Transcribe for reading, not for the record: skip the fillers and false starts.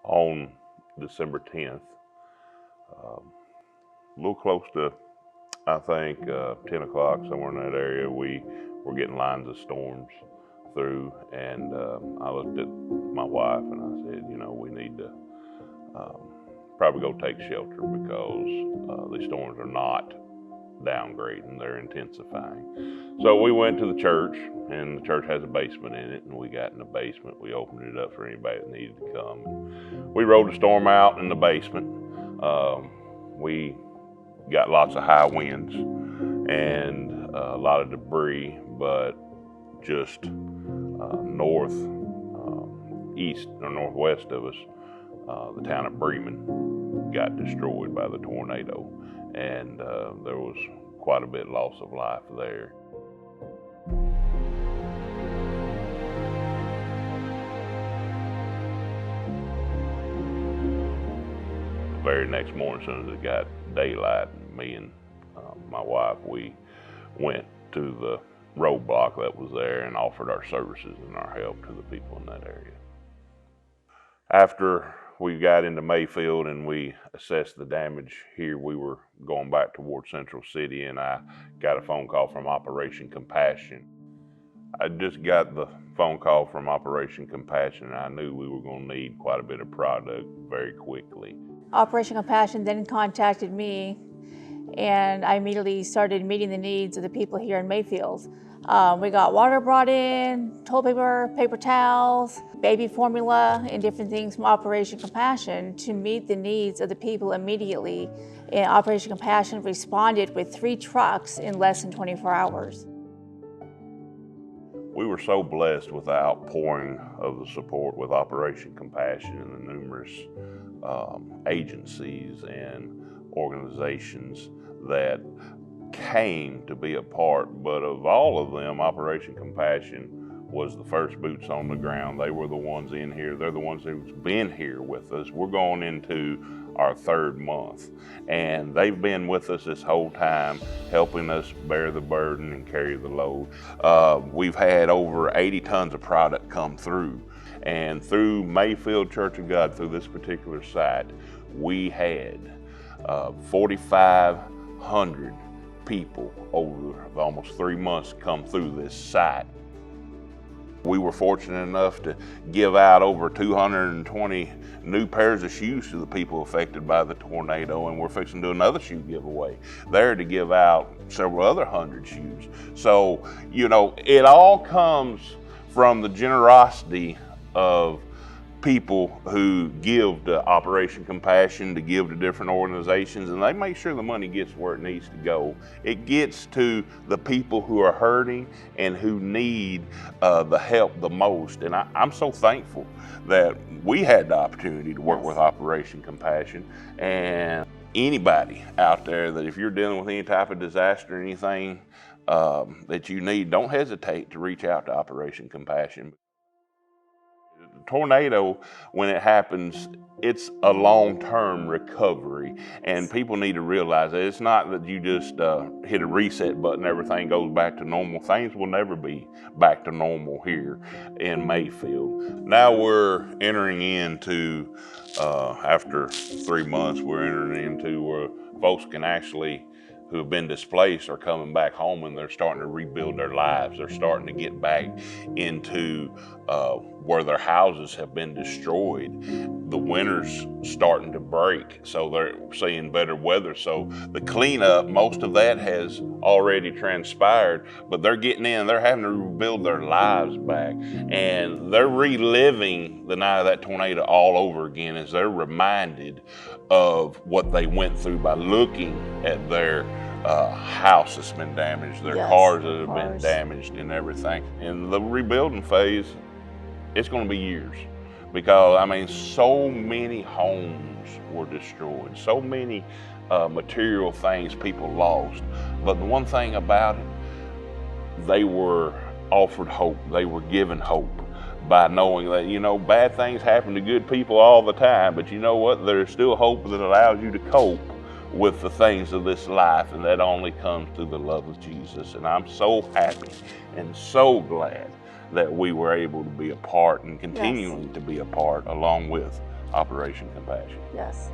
on December 10th. A little close to, I think, 10 o'clock, somewhere in that area, we were getting lines of storms through, and I looked at my wife and I said, you know, we need to probably go take shelter because these storms are not downgrading, they're intensifying. So we went to the church, and the church has a basement in it, and we got in the basement. We opened it up for anybody that needed to come. We rode the storm out in the basement. We got lots of high winds and a lot of debris, but just east or northwest of us, the town of Bremen got destroyed by the tornado, and there was quite a bit loss of life there. The very next morning, as soon as it got daylight, me and my wife, we went to the roadblock that was there and offered our services and our help to the people in that area. After we got into Mayfield and we assessed the damage here, we were going back toward Central City, and I got a phone call from Operation Compassion. I just got the phone call from Operation Compassion, and I knew we were going to need quite a bit of product very quickly. Operation Compassion then contacted me, and I immediately started meeting the needs of the people here in Mayfield. We got water brought in, toilet paper, paper towels, baby formula, and different things from Operation Compassion to meet the needs of the people immediately. And Operation Compassion responded with 3 trucks in less than 24 hours. We were so blessed with the outpouring of the support with Operation Compassion and the numerous agencies and organizations that came to be a part, but of all of them, Operation Compassion was the first boots on the ground. They were the ones in here. They're the ones who's been here with us. We're going into our 3rd month, and they've been with us this whole time, helping us bear the burden and carry the load. We've had over 80 tons of product come through, and through Mayfield Church of God, through this particular site, we had 4,500 people over almost 3 months come through this site. We were fortunate enough to give out over 220 new pairs of shoes to the people affected by the tornado, and we're fixing to do another shoe giveaway there to give out several other 100 shoes. So, you know, it all comes from the generosity of people who give to Operation Compassion, to give to different organizations, and they make sure the money gets where it needs to go. It gets to the people who are hurting and who need the help the most. And I'm so thankful that we had the opportunity to work with Operation Compassion. And anybody out there that if you're dealing with any type of disaster or anything that you need, don't hesitate to reach out to Operation Compassion. The tornado, when it happens, it's a long-term recovery, and people need to realize that it's not that you just hit a reset button, everything goes back to normal. Things will never be back to normal here in Mayfield. Now we're entering into, after 3 months, we're entering into where folks can actually, who have been displaced, are coming back home, and they're starting to rebuild their lives. They're starting to get back into where their houses have been destroyed. The winter's starting to break, so they're seeing better weather. So the cleanup, most of that has already transpired, but they're getting in, they're having to rebuild their lives back, and they're reliving the night of that tornado all over again as they're reminded of what they went through by looking at their house that's been damaged, their cars that have been damaged and everything. In the rebuilding phase, it's going to be years, because I mean, so many homes were destroyed, so many material things people lost. But the one thing about it, they were offered hope. They were given hope by knowing that, you know, bad things happen to good people all the time, but you know what? There's still hope that allows you to cope with the things of this life, and that only comes through the love of Jesus. And I'm so happy and so glad that we were able to be a part and continuing to be a part, along with Operation Compassion. Yes.